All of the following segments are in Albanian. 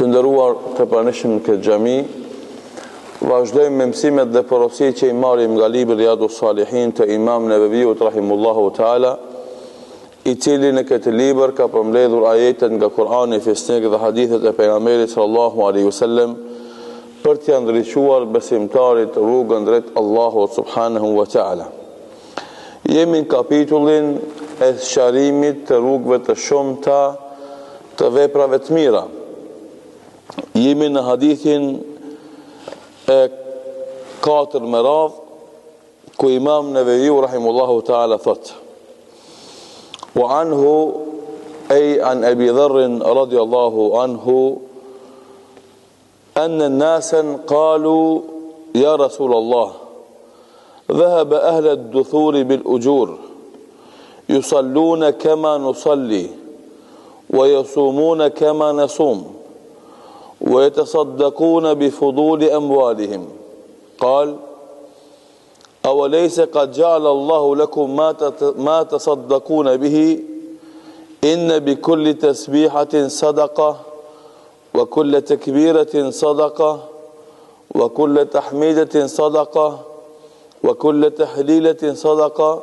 Të nderuar të pranishëm në këtë xhami, vazhdojmë me mësimet dhe porositë që i marrim nga libri Riyadus Salihin të Imam Neveviut rahimullahu taala, i cili në këtë libër ka përmbledhur ajetet nga Kurani, fisnik dhe hadithet e pejgamberit sallallahu alaihi wasallam për të ndriçuar besimtarit rrugën drejt Allahut subhanahu wa taala. Jemi në kapitullin e sqarimit të rrugëve të shumta të veprave të mira. Jemi në hadithin e 4 me radh, ku Imam Neveviu rahimullahu ta'ala thot: wa anhu, ay an Abi Dharr radiyallahu anhu, أن الناسا قالوا يا رسول الله ذهب أهل الدثور بالأجور يصلون كما نصلي ويصومون كما نصوم ويتصدقون بفضول أموالهم. قال: أوليس قد جعل الله لكم ما تصدقون به؟ إن بكل تسبيحة صدقة وكل تكبيرة صدقة وكل تحميدة صدقة وكل تحليلة صدقة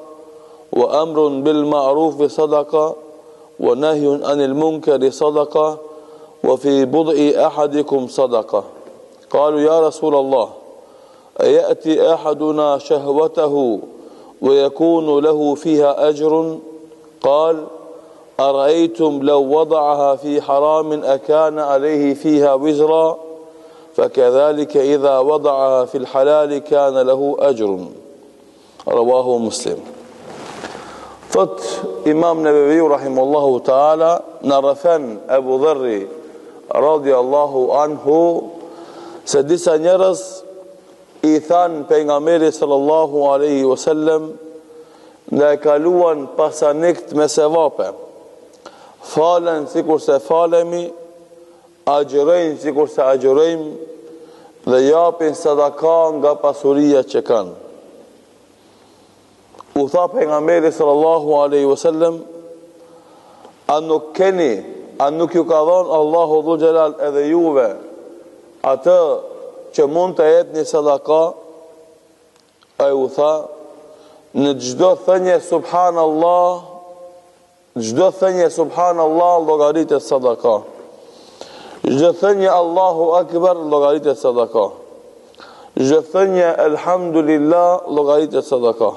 وأمر بالمعروف صدقة ونهي عن المنكر صدقة وفي بضع أحدكم صدقة. قالوا: يا رسول الله، أيأتي أحدنا شهوته ويكون له فيها أجر؟ قال: أرأيتم لو وضعها في حرام أكان عليه فيها وزرا؟ فكذلك إذا وضعها في الحلال كان له أجر. رواه مسلم. Thot Imam Neveviu rahimullahu ta'ala, në rëfen Abu Dharri radiallahu anhu, se disa njerëz i than pejgamberit sallallahu alaihi wasallam, dhe e kaluan pasanikt me sevape, falen sikur se falemi, agjërojnë sikur se agjërojmë, dhe japin sadaka nga pasuria që kanë. U tha pejgamberi sallallahu alaihi wasallam: a nuk ju ka dhënë Allahu dhul xhelal edhe juve atë që mund të jepni sadaka? Ai u tha: në çdo thënie subhanallah llogaritet sadaka. Çdo thënie Allahu akbar llogaritet sadaka. Çdo thënie elhamdulillah llogaritet sadaka.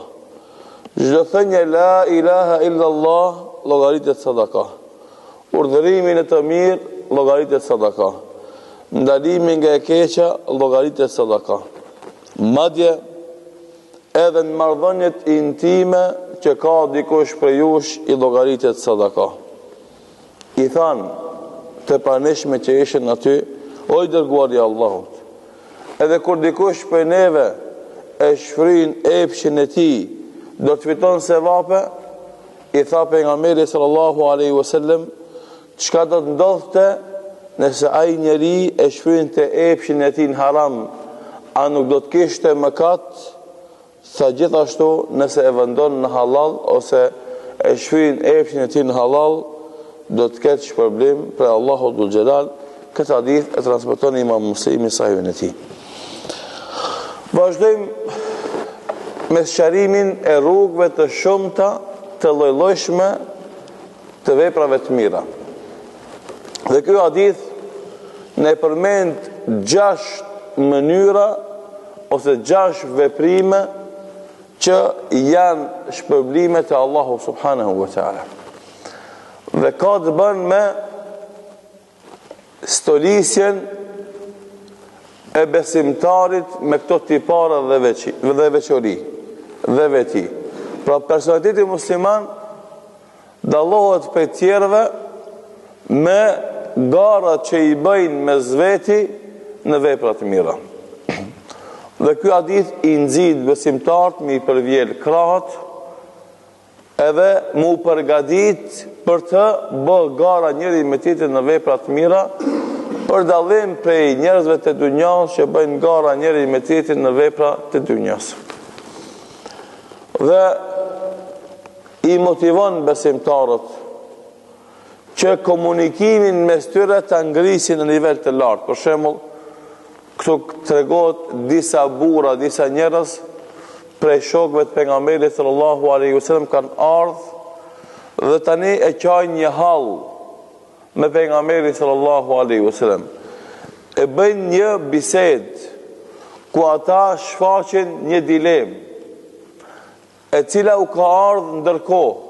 Çdo thënie la ilaha illa Allah llogaritet sadaka. Urdhërimi në të mirë llogaritet sadaka. Ndalimi nga e keqja llogaritet sadaka. Madje edhe në marrëdhëniet intime që ka dikush për jush i llogaritet sadaka. I than të pranishme që ishin aty: o i dërguari i Allahut, edhe kur dikush për neve e shfryn epshin e tij do të fiton sevape, i tha pejgamberi sallallahu alaihi wasallam: çka do të ndodhte nëse ai njeri e shfrynte epshin e tij në haram, a nuk do të kishte mëkat? Tha: gjithashtu nëse e vendon në halal ose e shfryn epshin e tij në halal, do të ketë shpërblim për Allahu dhul xhelal. Këtë hadith e transmeton Imam Muslimi sahihun e tij. Vazhdojmë me sqarimin e rrugëve të shumta të lloj-llojshme të veprave të mira. Dhe ky hadith ne përmend 6 mënyra ose 6 veprime që janë shpërblime të Allahu subhanahu wa ta'ala. Dhe ka të bën me stolisjen e besimtarit me këto tipara dhe veçori dhe veti. Pra personaliteti musliman dallohet prej tjerëve me garat që i bëjnë me zveti në vepra të mira. Dhe ky hadith i nxit besimtarët me i përvjel krahët, edhe mu përgadit për të bërë gara njëri me tjetrin në vepra të mira, për dallim prej njerëzve të dunjas që bëjnë gara njëri me tjetrin në vepra të dunjas. Dhe i motivon besimtarët që komunikimin mes tyre të ngrisin në nivel të lartë. Për shembull, këtu tregohet disa burra, disa njerëz prej shokëve të pejgamberit sallallahu alaihi wasallam kanë ardhur dhe tani e qajnë një hall me pejgamberin sallallahu alaihi wasallam. E bëjnë një bisedë ku ata shfaqin një dilemë e cila u ka ardhur ndërkohë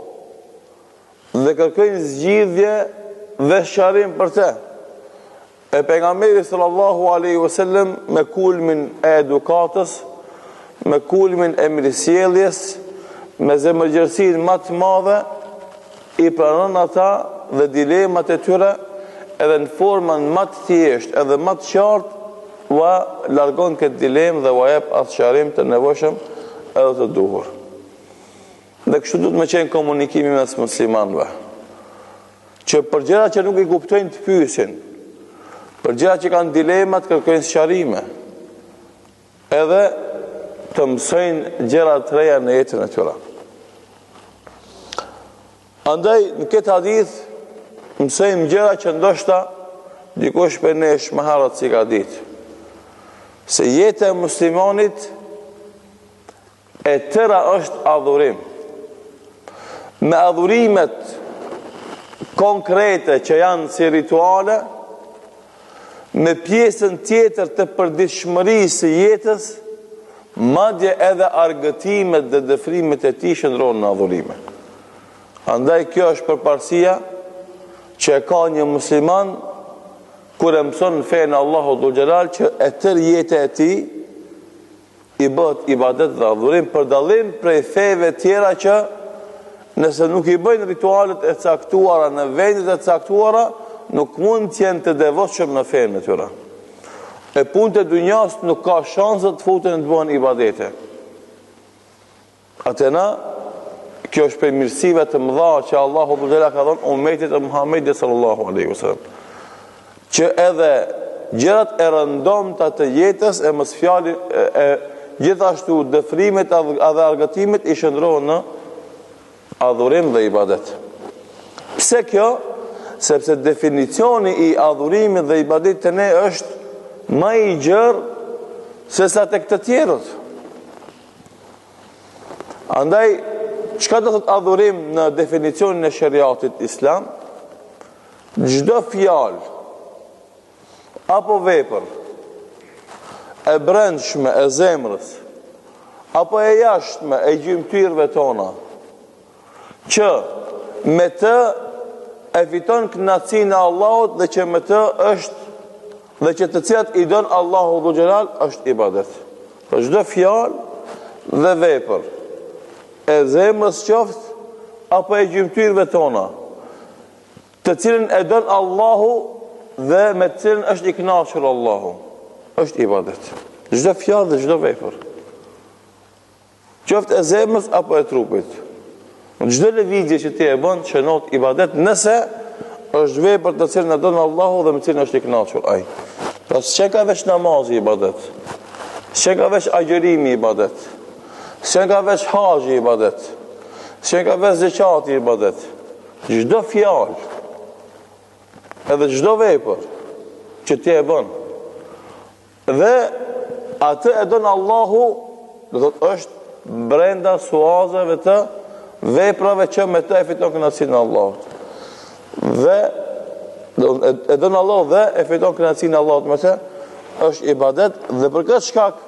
dhe kërkojnë zgjidhje dhe sqarim për të. E pejgamberi sallallahu alaihi wasallam me kulmin e edukatës, me kulmin e mirësjelljes, me zemërgjërsinë më të madhe, i pranon ata dhe dilemat e tyre edhe në formën më të thjeshtë edhe më të qartë, wa largon këtë dilemë dhe wa jep atë sqarim të nevojshëm edhe të duhur. Dhe kështu duhet me qenë komunikimi mes muslimanëve, që për gjëra që nuk i kuptojnë të pyesin, për gjëra që kanë dilemat kërkojnë sqarime, edhe të mësojnë gjëra të reja në jetën e tyre. Andaj në këtë hadith mësojmë gjëra që ndoshta dikush për nesh më herët si ka ditë, se jeta e muslimanit e tëra është adhurim. Me adhurimet konkrete që janë si rituale, me pjesën tjetër të përditshmërisë së jetës, madje edhe argëtimet dhe dëfrimet e tij shndrohen në adhurime. Andaj kjo është përparësia që e ka një musliman kur e mëson fenë Allahu dhul xhelal, që e tërë jeta e tij i bëhet ibadet dhe adhurim, për dallim prej feve tjera që nëse nuk i bëjnë ritualet e caktuara në vendet e caktuara, nuk mund të jenë të devotshëm në fenë e tyre. E punët e dunjas nuk ka shanse të futen të bëhen ibadete. Atëna, kjo është për mirësive të mëdha që Allahu dhul xhelal ka dhënë ummetit e Muhamedit sallallahu alaihi wasallam, që edhe gjërat e rëndomta të jetës e mos fjalë e gjithashtu dëfrimet dhe argëtimet i shndrohen në adhurim dhe ibadet. Pse kjo? Sepse definicioni i adhurimit dhe ibadet të ne është më i gjerë se sa tek të tjerët. Andaj, çka do thotë adhurim në definicionin e shariatit islam? Çdo fjalë apo vepër e brendshme e zemrës apo e jashtme e gjymtyrëve tona, që me të e fiton kënaqësinë e Allahut dhe që me të është dhe që të cilat i don Allahu dhul xhelal, është ibadet. Për çdo fjalë dhe vepër e zemrës qoftë apo e gjymtyrëve tona, të cilën e don Allahu dhe me të cilën është i kënaqur Allahu, është ibadet. Çdo fjalë dhe çdo vepër, qoftë e zemrës apo e trupit. Çdo lëvizje që ti e bën shënohet ibadet, nëse është vepër të cilën e don Allahu dhe me cilën është i kënaqur ai. Pra s'ka ka veç namazi ibadet, s'ka ka veç agjërimi ibadet, s'ka ka veç haxhi ibadet, s'ka ka veç zekati ibadet. Çdo fjalë edhe çdo vepër që ti e bën dhe atë e don Allahu, do thotë është brenda suazave të veprave që me të e fiton kënaqësinë e Allahut. Dhe e don Allahu dhe e fiton kënaqësinë e Allahut me të, është ibadet. Dhe për këtë shkak,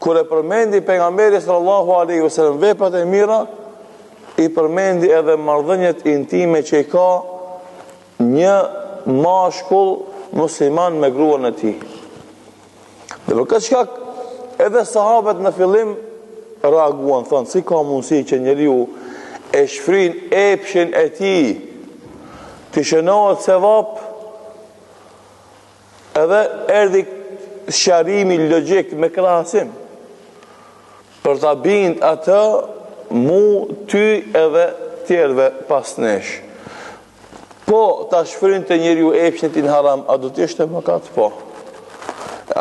kur e përmendi pejgamberi sallallahu alaihi wasallam veprat e mira, i përmendi edhe marrëdhëniet intime që i ka një mashkull musliman me gruan e tij. Dhe për këtë shkak, edhe sahabët në fillim reaguan, thonë, si ka mundësi që njeriu e shfryn epshin e tij të shënohet sevap, edhe erdhi sqarimi logjik me krahasim për ta bind atë mu, ty edhe tjerëve pas nesh. Po ta shfryn të njeriu epshin e tij në haram, a do të ishte mëkat? Po.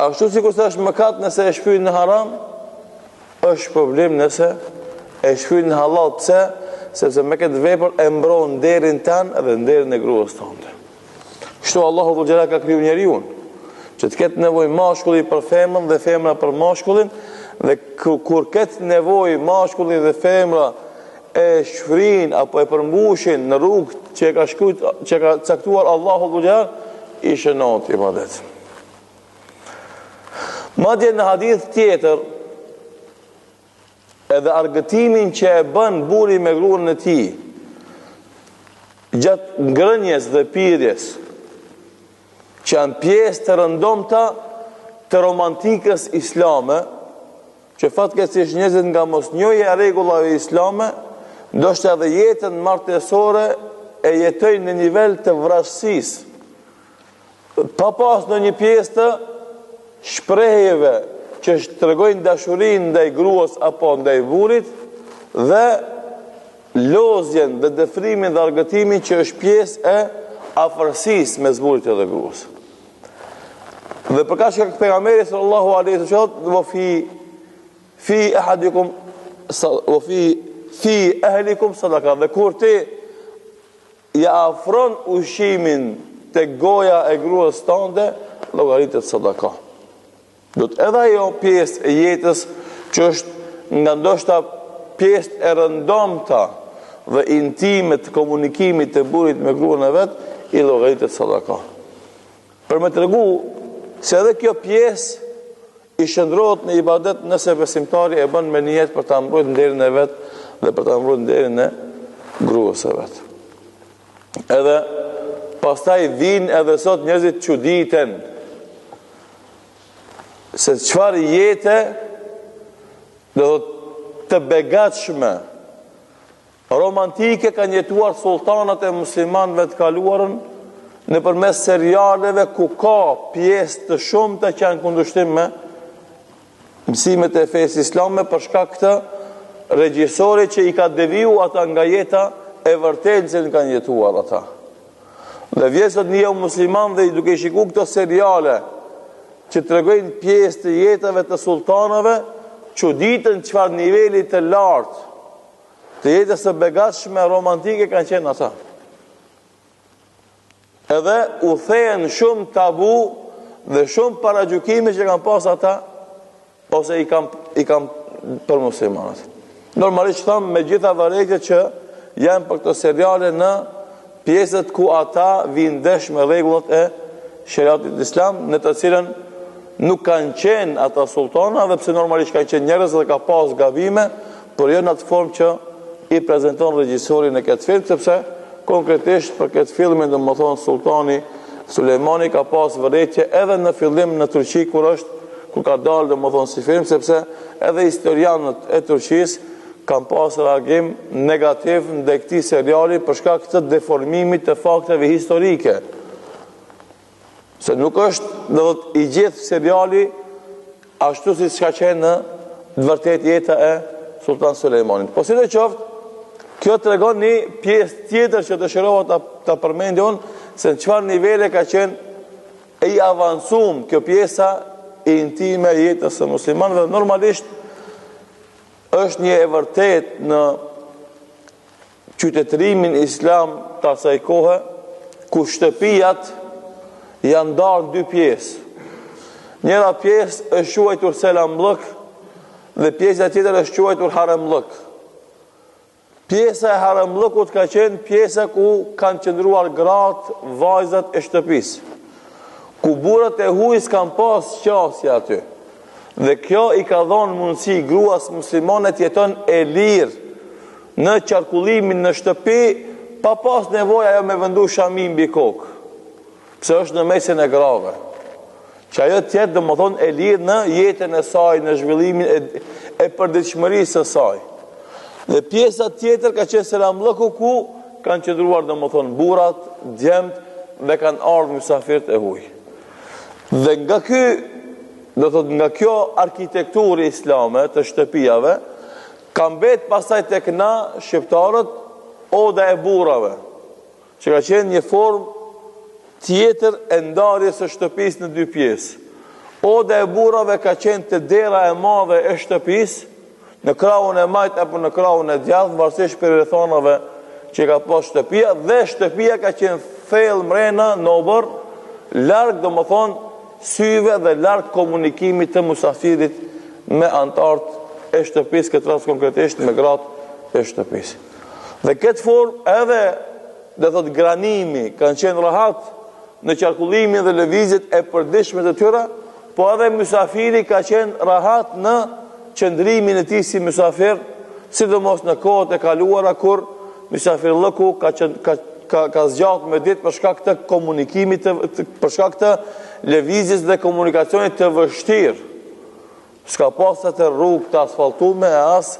Ashtu sikur se është mëkat nëse e shfryn në haram, është problem nëse e shfryn në halal. Pse? sepse me këtë vepër e mbron nderin tënd edhe nderin e gruas tënde. Kështu Allahu Dhul Xhelal ka kriju njeriu, që të ketë nevojë mashkulli për femrën dhe femra për mashkullin, dhe kur ketë nevojë mashkulli dhe femra e shfrin apo e përmbushin në rrugë që ka caktuar Allahu Dhul Xhelal, i shënot ibadet. Madje në hadith tjetër, edhe argëtimin që e bën burri me gruan e tij gjatë ngrënjes dhe pirjes, që janë pjesë të rëndomta të romantikës islame, që fatkeqësisht njerëzit nga mosnjohja e rregullave islame, ndoshta edhe jetën martesore e jetojnë në nivel të vrasësisë, pa pas në një pjesë të shprehjeve që tregojnë dashurinë ndaj gruas apo ndaj burrit, dhe lozjen dhe dëfrimin dhe argëtimin që është pjesë e afërsisë mes burrit dhe gruas. Dhe përka që pejgamberi sallallahu alaihi wasallam wa fi ahadikum wa fi ahlikum sadaka, dhe kur ti ja afron ushimin te goja e gruas tënde, llogaritet sadaka. Do të edhe ajo pjesë e jetës që është nga ndoshta pjesë e rëndomta dhe intime të komunikimit të burrit me gruan e vet, i llogaritet sadaka. Për me tregu se edhe kjo pjesë i shndrohet në ibadet nëse besimtari e bën me niyet për ta mbrojtur nderin e vet dhe për ta mbrojtur nderin e gruas së vet. Edhe pastaj vijnë edhe sot njerëzit çuditen se çfarë jete do të begatshme, romantike kanë jetuar sultanat e muslimanëve të kaluarën nëpërmes serialeve ku ka pjesë të shumta që janë kundërshtim me mësimet e fesë islame, për shkak të regjisorit që i ka deviju ata nga jeta e vërtetë që kanë jetuar ata. Dhe vjen sot një musliman dhe duke shikuar këto seriale që tregojnë pjesë të jetave të sultanave, çuditën çfarë niveli të lartë të jetës së begatshme romantike kanë qenë ata. Edhe u thehen shumë tabu dhe shumë paragjykime që kanë pas ata, ose i kanë për muslimanët. Normalisht thamë me gjitha varëqet që janë për këto seriale në pjesët ku ata vinë ndesh me rregullat e shariatit islam, në të cilën nuk kanë qenë ata sultana, dhe pse normalisht kanë qenë njerëz dhe ka pas gabime, por jo në atë formë që i prezanton regjisori në këtë film, sepse konkretisht për këtë filmin do të thonë sultani Sulejmani ka pas vërejtje edhe në fillim në Turqi kur ka dalë, do të thonë si film, sepse edhe historianët e Turqisë kanë pas reagim negativ ndaj këtij seriali për shkak të deformimit të fakteve historike. Se nuk është i gjithë seriali ashtu si ka qenë në vërtet jeta e Sultan Sulejmanit. Po sidoqoftë, kjo tregon një pjesë tjetër që dëshirova ta përmendja unë, se në çfarë nivele ka qenë e i avancuar kjo pjesa e intime e jetës së muslimanëve. Normalisht është një e vërtet në qytetërimin islam të asaj kohe, ku shtëpijat janë ndarë në dy pjesë. Njëra pjesë është quajtur selamllëk dhe pjesa tjetër është quajtur haremllëk. Pjesa e haremllëkut ka qenë pjesa ku kanë qëndruar gratë, vajzat e shtëpisë, ku burrat e huajs kanë pas qasje aty. Dhe kjo i ka dhënë mundësi gruas muslimane të jeton e lirë në qarkullimin në shtëpi, pa pas nevojë ajo me vendu shamin mbi kokë, pse është në mesin e grave. Që ajo të jetë domethënë e lirë në jetën e saj, në zhvillimin e përditshmërisë së saj. Dhe pjesa tjetër ka qenë selamllëku, ku kanë qëndruar domethënë burrat, djemt dhe kanë ardhur mysafirët e huaj. Dhe nga kjo arkitekturë islame të shtëpijave, ka mbet pastaj tek na shqiptarët oda e burrave, që ka qenë një formë tjetër e ndarjes së shtëpisë në dy pjesë. Oda e burrave ka qenë te dera e madhe e shtëpisë, në krahun e majt apo në krahun e djathtë, varësisht për rrethonave që ka pas shtëpia, dhe shtëpia ka qenë thellë mrena në obër, larg domethënë syve dhe larg komunikimit të musafirit me antarët e shtëpisë, këtë rast konkretisht me gratë e shtëpisë. Dhe këtë formë edhe dhe thot granimi kanë qenë rahat në qarkullimin dhe lëvizjet e përditshme të tyre, po edhe mysafiri ka qenë rahat në qëndrimin e tij si mysafir, sidomos në kohët e kaluara kur mysafirllëku ka zgjatur me ditë për shkak të komunikimit, për shkak të lëvizjes dhe komunikacionit të vështirë. S'ka pasur të rrugë të asfaltuara, e as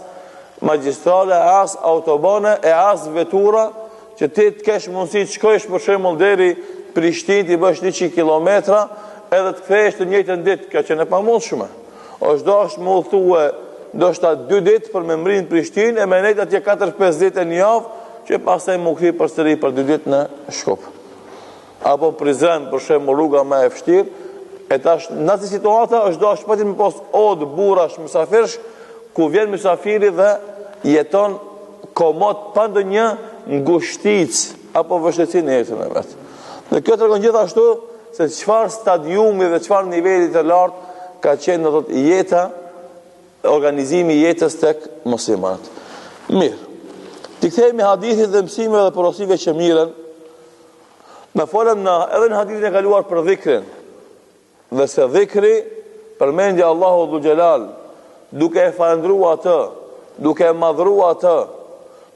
magjistrale, e as autobane, e as vetura, që ti të kesh mundësi të shkosh për shembull deri Prishtinë, ti bësh 100 kilometra, edhe të kthehesh të njëjtën ditë, kjo që në pamundshme. Është dashur më udhtue ndoshta 2 ditë për me mrin Prishtinë, e me nejt atje 4-5 ditë në javë, që pastaj më kthi përsëri për 2 ditë në Shkup. Apo Prizren, për shembull, rruga më e vështirë, e tash në atë situatë është dashur patjetër më pas od burrash mysafirsh, ku vjen mysafiri dhe jeton komod pa ndonjë ngushticë apo vështirësi në jetën e vet. Dhe kjo tregon gjithashtu se çfarë stadiumi dhe çfarë niveli të lartë ka qenë në thotë jeta, organizimi i jetës tek muslimanët. Mirë. Ti kthehemi hadithit dhe mësimeve dhe porosive që mirën. Me folëm edhe në hadithin e kaluar për dhikrin. Dhe se dhikri përmendja Allahu Dhul Xhelal, duke e falendruar atë, duke e madhruar atë,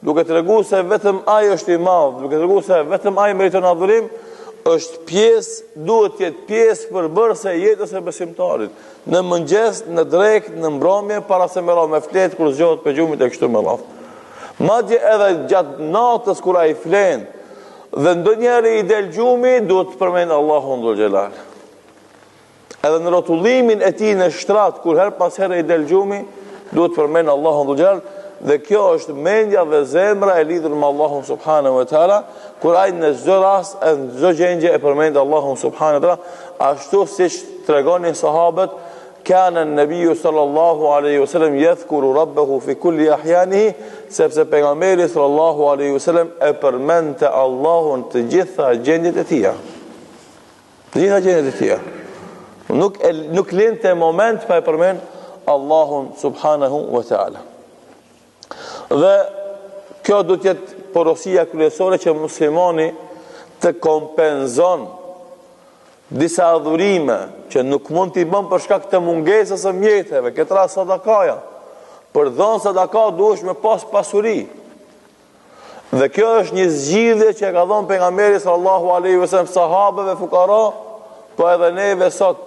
duke treguar se vetëm ai është i madh, duke treguar se vetëm ai meriton adhurim, është pjesë, duhet të jetë pjesë përbërëse e jetës e besimtarit. Në mëngjes, në drekë, në mbrëmje, para se merr me fletë kur zgjohet për gjumit e kështu me radhë. Madje edhe gjatë natës kur ai flen dhe ndonjëherë i del gjumi, duhet të përmend Allahun Dhul Xhelal. Edhe në rrotullimin e tij në shtrat, kur her pas here i del gjumi, duhet të përmend Allahun Dhul Xhelal, dhe kjo është mendja dhe zemra e lidhur me Allahun Subhanahu wa Taala, kur ai në çdo rast, në çdo gjendje e përmend Allahun Subhanahu wa Taala, ashtu siç tregonin sahabët, kana an-nabiy sallallahu alaihi wasallam yadhkuru rabbahu fi kulli ahyanihi, sepse pejgamberi sallallahu alaihi wasallam e përmendte Allahun të gjitha gjendjet e tija. Të gjitha gjendjet e tija. Nuk linte moment pa e përmend Allahun Subhanahu wa Taala. Dhe kjo do të jetë porosia kryesore që muslimani të kompenzon disa adhurime që nuk mund t'i bën për shkak të mungesës së mjeteve, këtë rast sadakaja. Për dhënë sadaka duhesh me pas pasuri. Dhe kjo është një zgjidhje që ka dhënë pejgamberi sallallahu alaihi wasallam sahabeve fukara, po edhe neve sot,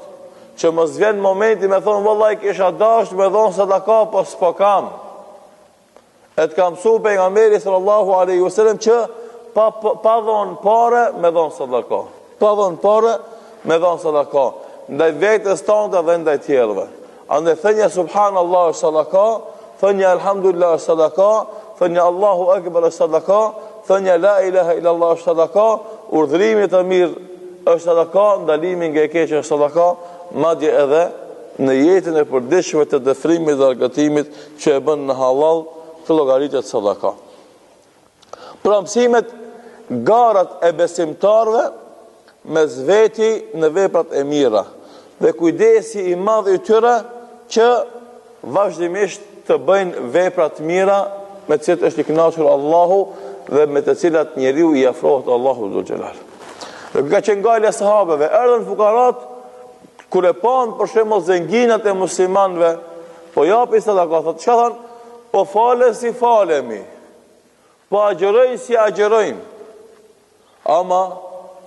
që mos vjen momenti me thonë vallahi kisha dashur me dhënë sadaka, po s'po kam. E të kam mësu pejgamberi sallallahu alaihi wasallam që pa dhënë pare me dhënë sadaka. Pa dhënë pare me dhënë sadaka. Ndaj vetës tonë dhe ndaj tjerëve. Andaj thënia subhanallahu sadaka, thënia alhamdulillah sadaka, thënia Allahu akbar sadaka, thënia la ilaha illallah sadaka, urdhërimi të mirë është sadaka, ndalimi nga e keq është sadaka, madje edhe në jetën e përditshme të dëfrimit dhe argëtimit që e bën në halal të llogaritet sadaka. Pra mësimet, garat e besimtarve mes veti në veprat e mira dhe kujdesi i madh i tyre që vazhdimisht të bëjnë veprat mira me të cilat është i kënaqur Allahu dhe me të cilat njeriu i afrohet Allahu Dhul Xhelal. Dhe ka qenë ngjalja e sahabeve, erdhën fukarat kur e pan për shembull zenginat e muslimanëve, po japin sadaka, thotë çka thon? Po fale si falemi, po agjeroj si agjerojmë. Ama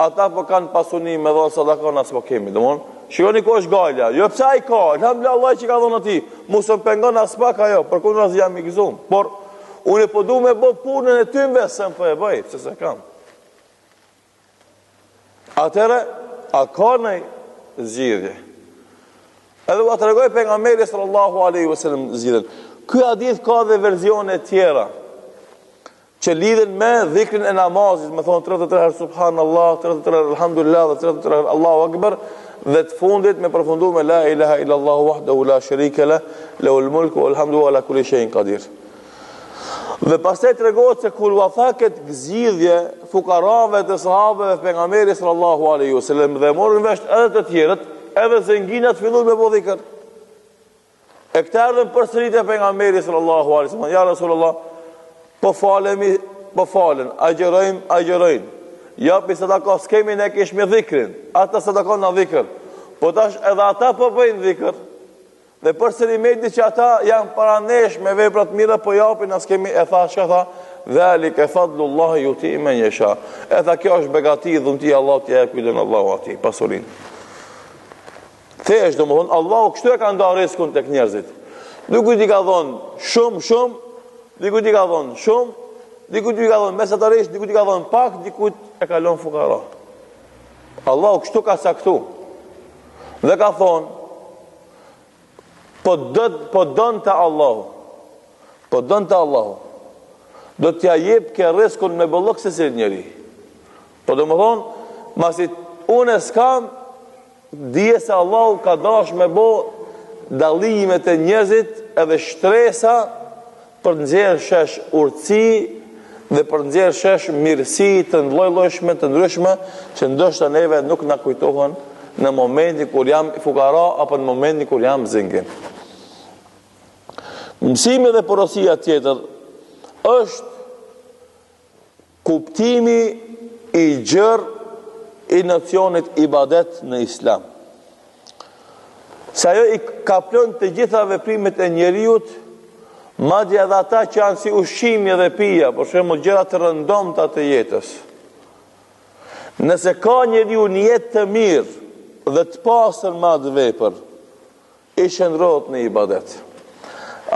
ata po kanë pasuni me dhënë sadaka, na s'po kemi. Domthon, shikoni ku është ngjalja. Jo pse ai ka, alhamdulillah që ka dhënë atij. Mos e pengon as pak ajo, përkundër jam i gëzuar. Por unë po duam me bë punën e tymve se po e bëj, pse s'e kam. Atëre, a ka në zgjidhje? Edhe u tregoi pejgamberi sallallahu alaihi wasallam zgjidhjen. Ky hadith ka dhe versione tjera. që lidhen me dhikrin e namazit, me thonë 33 herë subhanallah, 33 herë alhamdulillah dhe 33 herë Allahu akbar, dhe të fundit me përfundu me la ilaha illallah wahdahu la sharika lah, lahul mulku wal hamdu ala kulli shay'in qadir. Dhe pastaj tregohet se kur wafa këtë gëzidhje fukarave të sahabëve të pejgamberit sallallahu alaihi wasallam dhe morën vesh edhe të tjerët, edhe zënginat filluan me bë dhikr. E këta erdhën përsëri te pejgamberi sallallahu alaihi wasallam, ja Rasulullah, po falen, agjerojnë. Ja për sadaka s'kemi ne kish me dhikrin, ata sadaka në dhikr. Po tash edhe ata po bëjnë dhikr. Dhe përsëri medi që ata janë paranesh me veprat mira, po japin as kemi, e tha, çka tha? Dhalik e fadlullahi yuti men yasha. E tha, kjo është begati i dhunti Allah t'ja e kujden Allahu ati, pasurin. Thesh, domethënë Allahu kështu e ka ndarë rrezikun tek njerëzit. Dikujt i ka dhënë shumë, dikujt i ka dhënë shumë, dikujt i ka dhënë mesatarisht, dikujt i ka dhënë pak, dikujt e ka lënë fukara. Allahu kështu ka saktu. Dhe ka thonë, po donte Allahu, do t'ja jep ke rrezikun me bollok se si njeri. Po domethënë, masi unë s'kam, dije se Allahu ka dash me bo dallimet e njerëzit edhe shtresa për nxjerrë shesh urtësi dhe për nxjerrë shesh mirësi të lloj-llojshme, të ndryshme, që ndoshta neve nuk na kujtohen në momentin kur jam fukara apo në momentin kur jam zengin. Mësimi dhe porosia tjetër është kuptimi i gjerë i nocionit ibadet në islam. Se ajo i kaplon të gjitha veprimet e njeriut, madje edhe ata që janë si ushqimje dhe pija, për shembull gjëra të rëndomta të jetës. Nëse ka njeriu një jetë të mirë dhe të pastër me atë vepër, i shndrohet në ibadet.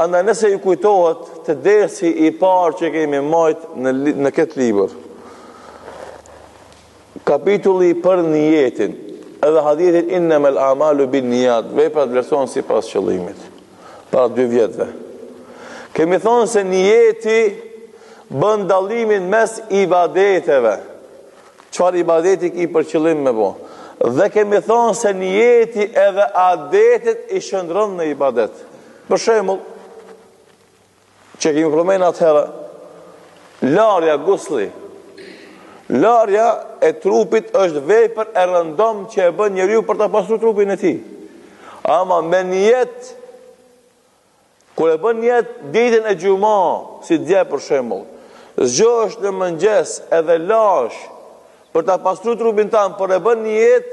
Andaj nëse ju kujtohet të dersi i parë që kemi marrë në këtë libër, kapitulli për niyetin, edhe hadithin innamal a'malu binniyat, veprat vlerësohen sipas qëllimit, para 2 vjetëve. Kemi thonë se niyeti bën dallimin mes ibadeteve. Çfarë ibadeti ki për qëllim me bo? Dhe kemi thonë se niyeti edhe adetet i shndron në ibadet. Për shembull, që kemi përmendur atëherë, larja gusli. Larja e trupit është vepër e rëndom që e bën njeriu për ta pastruar trupin e tij. Ama me niyet, kur e bën niyet ditën e xumë, si dje për shembull, zgjohesh në mëngjes edhe lash për ta pastruar trupin tënd, por e bën niyet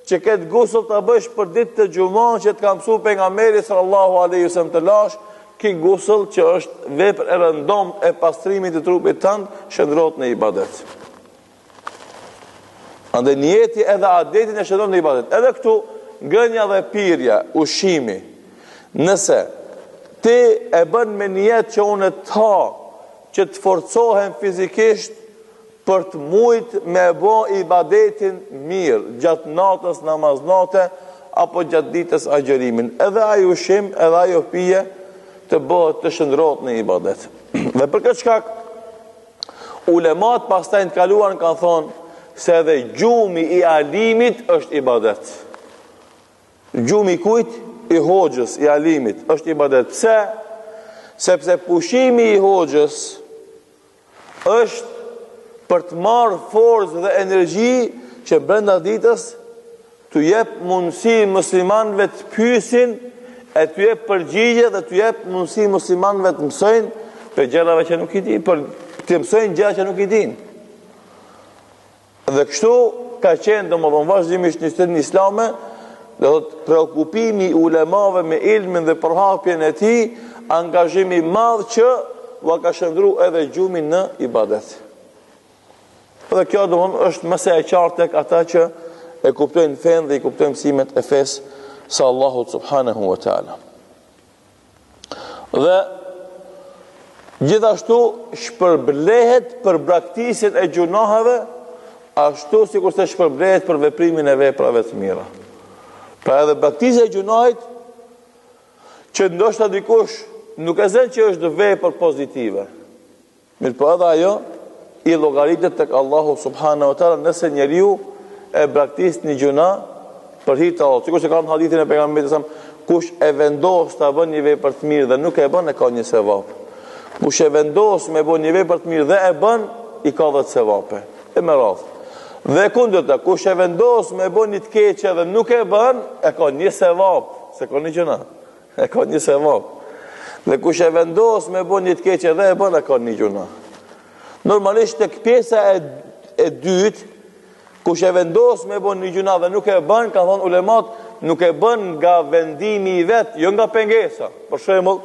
që këtë gusull ta bësh për ditë të xumë që të ka mësuar pejgamberi sallallahu alaihi wasallam të lash, ki gusull që është vepër e rëndom e pastrimit të trupit tënd, shndrohet në ibadet. Andaj niyeti edhe adetin e shndron në ibadet. Edhe këtu ngrënia dhe pirja, ushqimi. Nëse ti e bën me niyet që unë të ha, që të forcohem fizikisht për të mujt me bë ibadetin mirë, gjatë natës namaznate apo gjatë ditës agjërimin. Edhe ai ushqim, edhe ajo pije të bëhet të shndrohet në ibadet. Dhe për këtë shkak ulemat pastaj të kaluar kanë thonë se edhe gjumi i alimit është ibadet. Gjumi kujt? I hoxhës, i alimit, është ibadet. Pse? Sepse pushimi i hoxhës është për të marrë forcë dhe energji që brenda ditës të jep mundësi muslimanëve të pyesin, e të jep përgjigje dhe të jep mundësi muslimanëve të mësojnë për gjërave që nuk i dinë, për të mësojnë gjëra që nuk i dinë. Dhe kështu ka qenë domosdoshmë vazhdimisht në historinë islame, do të preokupimi i ulemave me ilmin dhe përhapjen e tij, angazhimi i madh që u ka shndruar edhe gjumin në ibadet. Dhe kjo domosdoshmë është më së qartë tek ata që e kuptojnë fen dhe i kuptojnë mësimet e fesë së Allahut subhanahu wa taala. Dhe gjithashtu shpërblehet për braktisjen e gjunaheve, ashtu sikur se shpërblehet për veprimin e veprave të mira. Pra edhe braktisja e gjunahit, që ndoshta dikush nuk e zën që është vepër pozitive. Mirë po edhe ajo i llogaritet tek Allahu subhanahu wa taala nëse njeriu e braktis një gjuna për hir të Allahut. Sikur se ka në hadithin e pejgamberit sa kush e vendos ta bën një vepër të mirë dhe nuk e bën e ka një sevap. Kush e vendos me bën një vepër të mirë dhe e bën i ka 10 sevape. E me radhë. Dhe kundërta, kush e vendos me bën një të keqe dhe nuk e bën e ka një sevap, se ka një gjuna. E ka një sevap. Dhe kush e vendos me bën një të keqe dhe e bën e ka një gjuna. Normalisht tek pjesa e dytë, kush e vendos me bën një gjuna dhe nuk e bën, ka thonë ulemat, nuk e bën nga vendimi i vet, jo nga pengesa. Për shembull,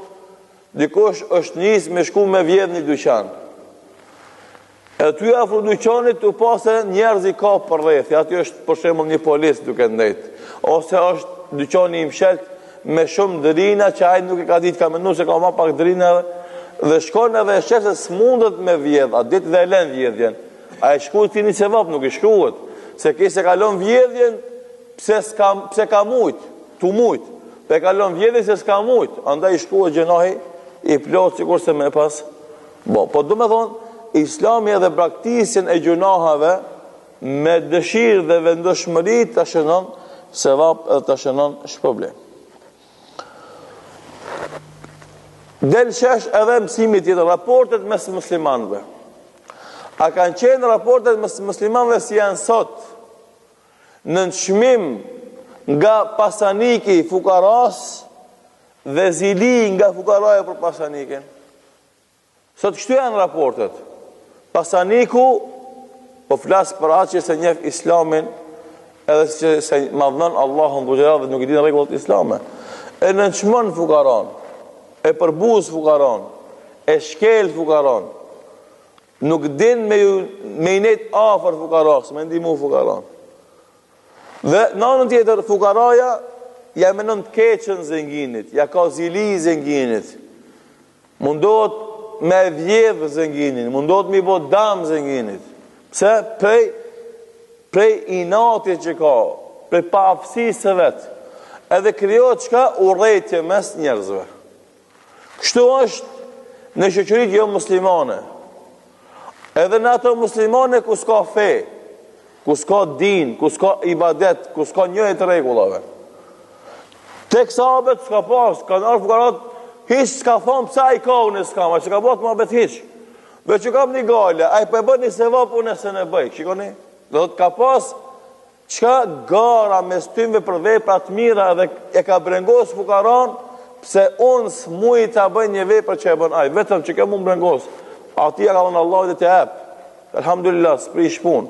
dikush është nis me shku me vjedh një dyqan. E ty afër dyqanit u pasë njerëz i ka për rreth, aty është për shembull një polis duke ndejt, ose është dyqani i mshelt me shumë drina që ai nuk e ka ditë, ka menduar se ka më pak drina dhe shkon edhe e shef se s'mundet me vjedh, a ditë dhe e lën vjedhjen. A e shkruhet ti një sevap, nuk e shkruhet. Se ke se kalon vjedhjen, pse ka mujt, tu mujt. Pe kalon vjedhjen se s'ka mujt, andaj shkruhet gjunahi i plot sikur se më pas. Po do të thonë, Islami edhe praktikën e gjunahave me dëshirë dhe vendoshmëri ta shënon sevap dhe ta shënon shpërblim. Del shesh edhe mësimi tjetër, raportet mes muslimanëve. A kanë qenë raportet mes muslimanëve si janë sot, në çmim nga pasaniki fukaras dhe zili nga fukaraja për pasanikin? Sot kështu janë raportet. Pasaniku, po flasë për atë që se njeh Islamin, edhe që se madhnon Allahun dhe nuk i din rregullat islame, e nënçmon fukaran, e përbuz fukaran, e shkel fukaran, nuk din me i net afër fukaras, me ndihmu fukaran. Dhe në anën tjetër, fukaraja ja menon të keqën zënginit, ja ka zili zënginit, mundohet me vjedhë zënginin, mundohet mi bo dam zënginit. Pse? Prej inatit që ka, prej paaftësisë së vetë, edhe krijohet çka urrëtie mes njerëzve. Kështu është në shoqëritë jo muslimane. Edhe në ato muslimane ku s'ka fe, ku s'ka din, ku s'ka ibadet, ku s'ka njëjtë të rregullave. Tek sahabët s'ka pas, kanë ardhur fukarat, hiç s'ka thonë pse ai ka unë s'kam, që ka bëhet më bet hiç. Dhe që kam një gale, ai po e bën një sevap unë se ne bëj. Shikoni, do të ka pas çka gara mes tyre për vepra të mira dhe e ka brengos fukaran, pse unë s'muj ta bëj një vepër që e bën ai, vetëm që kam unë brengos. Ati ka thënë Allahu dhe të jap. Alhamdulillah, s'prish punë.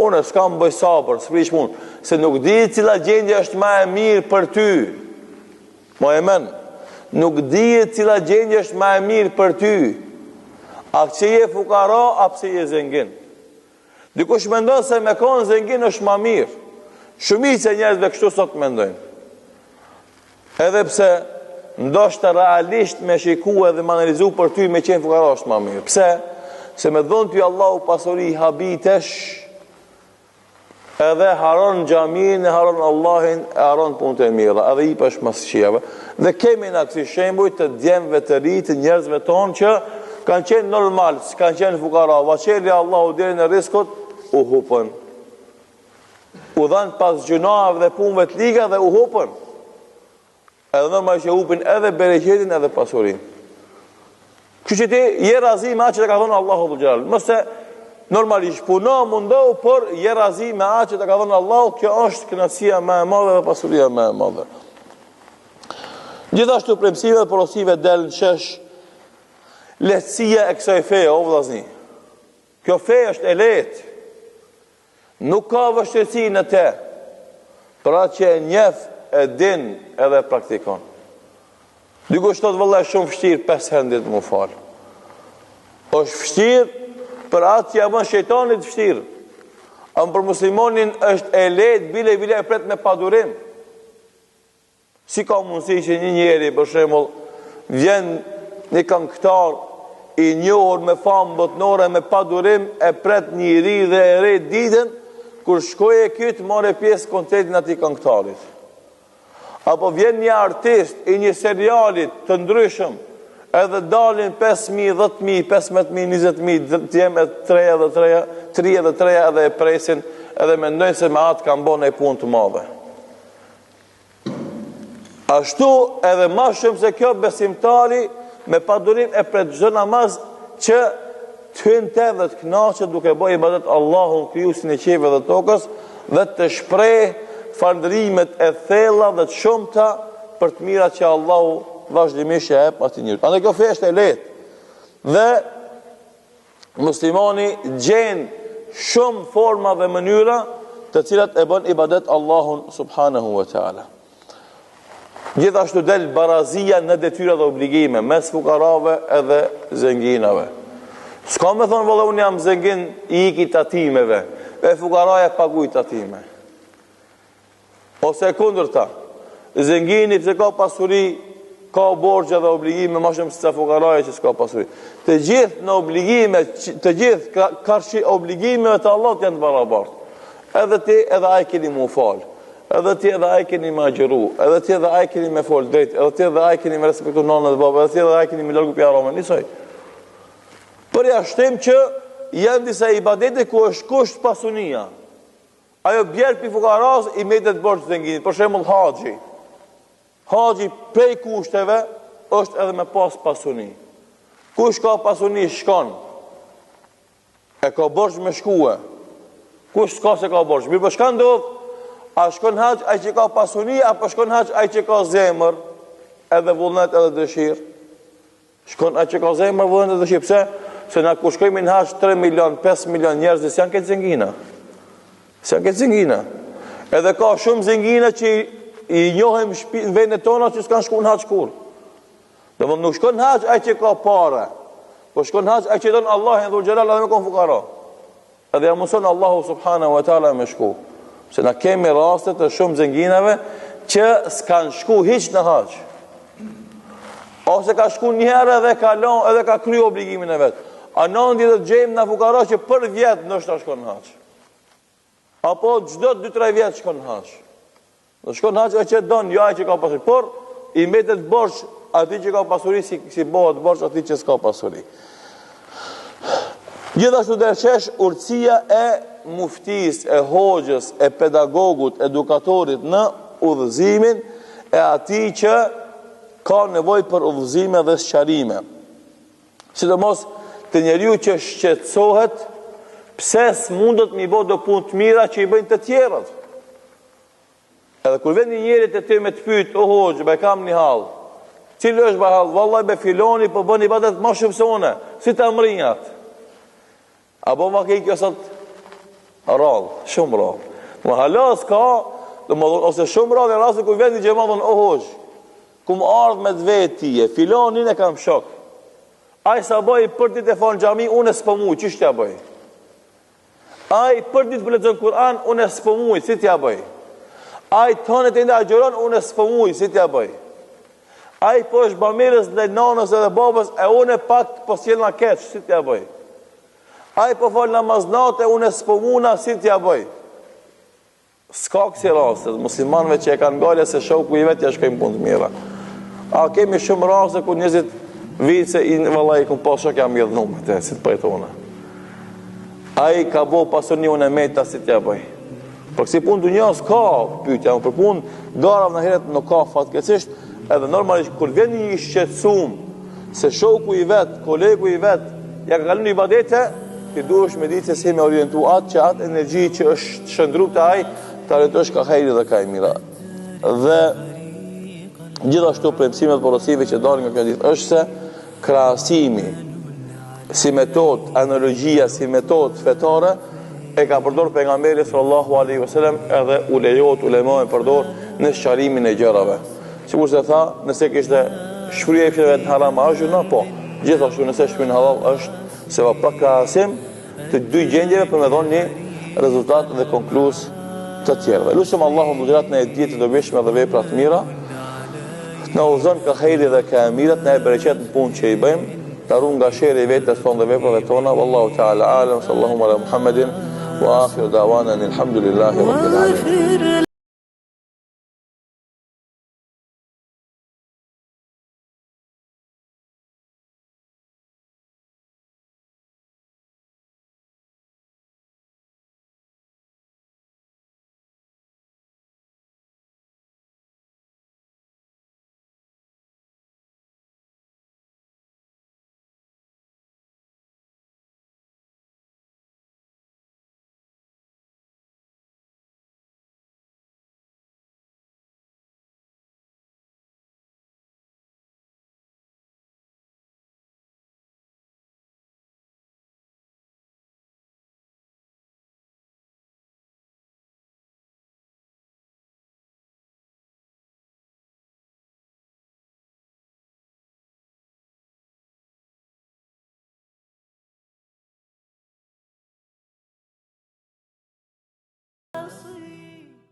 Unë s'kam bëj sabër, s'prish punë, se nuk di cila gjendje është më e mirë për ty. Mo e men, nuk di cila gjendje është më e mirë për ty. A që je fukara, a pse je zengin. Dikush mendon se me konë zengin është më mirë. Shumica e njerëzve kështu sot mendojnë. Edhe pse ndoshta realisht me shikua dhe me analizu për ty me qenë fukara është më mirë. Pse? Se me dhonë ty Allahu pasuri habitesh, edhe haron xhamin, e haron Allahin, e haron punët e mira, edhe i pash masqiave. Dhe kemi në kësi shembuj të djemve të rritë, njerëzve tonë që kanë qenë normal, s'kanë qenë fukara, vaqeli Allahu deri në riskot, u hupën. U dhanë pas gjunave dhe punëve të liga dhe u hupën. Edhe normal që hupin edhe bereqetin edhe pasurin. Kështu që ti je razi me atë që të ka thonë Allahu dhul xhelal. Mëse normalisht puno mundohu, por je razi me atë që të ka thonë Allahu, kjo është kënaqësia më e madhe dhe pasuria më e madhe. Gjithashtu premësive dhe porosive del në shesh lehtësia e kësaj feje, o vëllazni. Kjo feje është e lehtë. Nuk ka vështirësi në te, për atë që e njeh, e din edhe praktikon. Dikush thot vëllai shumë vështirë 5 herë ditë më fal. Është vështirë për atë që ja bën shejtanit vështirë. Am për muslimonin është e lehtë, bile e pret me padurim. Si ka mundësi që një njeri, për shembull, vjen një këngëtar i njohur me famë botnore me padurim, e pret një ri dhe e re ditën kur shkoje kyt more pjesë koncertin atij këngëtarit. Apo vjen një artist i një serialit të ndryshëm, edhe dalin 5.000, 10.000, 15.000, 20.000, të jemë edhe treja edhe e presin, edhe mendojnë se me atë kanë bën e punë të madhe. Ashtu edhe ma shumë se kjo besimtari me padurim e pret çdo namaz që të hynë te dhe të kënaqet duke bëj ibadet Allahun krijuesin e qiellit dhe tokës dhe të shpreh falënderimet e thella dhe të shumta për të mirat që Allahu vazhdimisht e jep atij njeriu. Andaj kjo fe është e lehtë. Dhe muslimani gjen shumë forma dhe mënyra të cilat e bën ibadet Allahun subhanahu wa taala. Gjithashtu del barazia në detyra dhe obligime mes fukarave edhe zenginave. S'ka me thonë vëllë unë jam zengin i iki tatimeve, e fukaraja paguj tatime. Ose kundërta, zengini pëse ka pasuri, ka borgje dhe obligime, ma shumë se ca fukaraja që s'ka pasuri. Të gjithë në obligime, të gjithë karshi obligimeve të Allah të janë të barabartë. Edhe ti edhe aj keni mu falë. Edhe ti edhe aj keni me agjeru, edhe ti edhe aj keni me folë drejt, edhe ti edhe aj keni me respektu nënë dhe babë, edhe ti edhe aj keni me lërgu pja rome, njësoj. Për jashtim që janë disa ibadete ku është kusht pasunia. Ajo bjerë për fukaras i metet borç zenginit, për shembull haxhi. Haxhi prej kushteve është edhe me pas pasuni. Kush ka pasuni shkon, e ka borç me shkue. Kush s'ka se ka borç, mirë për shkan ndodh, a shkon haq ai që ka pasuni, apo shkon haq ai që ka zemër, edhe vullnet edhe dëshirë? Shkon ai që ka zemër, vullnet edhe dëshirë. Pse? Se na ku shkojmë në haq 3 milion, 5 milion njerëz që janë këtë zengina. Janë këtë zengina. Edhe ka shumë zengina që i njohim në vendet tona që s'kan shku në haq kur. Domethënë nuk shkon haq ai që ka parë, po shkon haq ai që don Allahu dhul xhelal edhe me kon fukara. Edhe ja mëson Allahu subhanahu wa taala me shku. Se na kemi raste të shumë zenginave që s'kan shku hiç në haq. Ose ka shku një herë edhe ka kryer obligimin e vet. A nëndi dhe gjejmë në fukara që për vjetë nështë shkon në haq. Apo gjdo 2-3 vjetë shkon në haq. Në shkon në haq e që donë, jo ai që ka pasuri. Por i metet borç ati që ka pasuri si bëhet borç ati që s'ka pasuri. Gjithashtu dërqesh urtësia e muftis, e hoxhës, e pedagogut, edukatorit në udhëzimin e ati që ka nevoj për udhëzime dhe sqarime. Sidomos të njeriu që shqetësohet pse s'mundet mi bë do punë të mira që i bëjnë të tjerët. Edhe kur vjen një njeri te ty me të pyet, o hoxh, be kam një hall. Cili është be hall? Vallahi be filoni po bën ibadet më shumë se unë. Si ta mrinjat? Apo ma ke kjo sot rall, shumë rall. Mo halos ka, domodin ose shumë rall në rast kur vjen një xhamat, o hoxh, ku më ardh me vetë e filonin e kam shok. Ai sa bëj për ditë e fal xhami, unë s'po muj, çish t'ja bëj? Ai për ditë lexon Kur'an, unë s'po muj, si t'ja bëj? Ai tonet e ndajëron, unë s'po muj, si t'ja bëj? Ai po është bamirës dhe nanës edhe babës, e unë pak po sjell na keq, si t'ja bëj? Ai po fal namaznate, unë s'po muna, si t'ja bëj? S'ka kësi raste, muslimanëve që e kanë ngale se shoku i vet ja shkojnë punë të mira. A kemi shumë raste ku njerëzit vinë se vallai ku po shok jam mjedh numët, si të pajtona. Ai ka bo pasuni unë me ta si t'ja bëj. Por si punë dunjas ka pyetja, për punë gara në heret nuk ka fatkeqësisht, edhe normalisht kur vjen një i shqetësum se shoku i vet, kolegu i vet ja ka kaluar ibadete, ti duhesh me ditë se si me orientu atë që atë energji që është shëndruar te ai ta retosh ka hajri dhe ka e mira. Dhe gjithashtu premtimet porosive që dalin nga kjo ditë është se krahasimi si metodë, analogjia si metodë fetare e ka përdorur pejgamberi sallallahu alaihi wasallam edhe u lejohet ulemat e përdor në sqarimin e gjërave. Sikur se tha, nëse kishte shfryje fjalëve të haram ajuna, po. Gjithashtu nëse shfryn halal është se pa krahasim të dy gjendjeve për me dhënë një rezultat dhe konkluz të tjerëve. Lutem Allahun mundrat në ditë të dobishme dhe vepra të mira. Në uzon ka hejri dhe ka emirat, në e bereqet në punë që i bëjmë, të arun nga shere i vetës tonë dhe veprave tona. Wallahu ta'ala alam, sallallahu ala Muhammedin, wa akhiru dawana, alhamdulillahi rabbil alamin.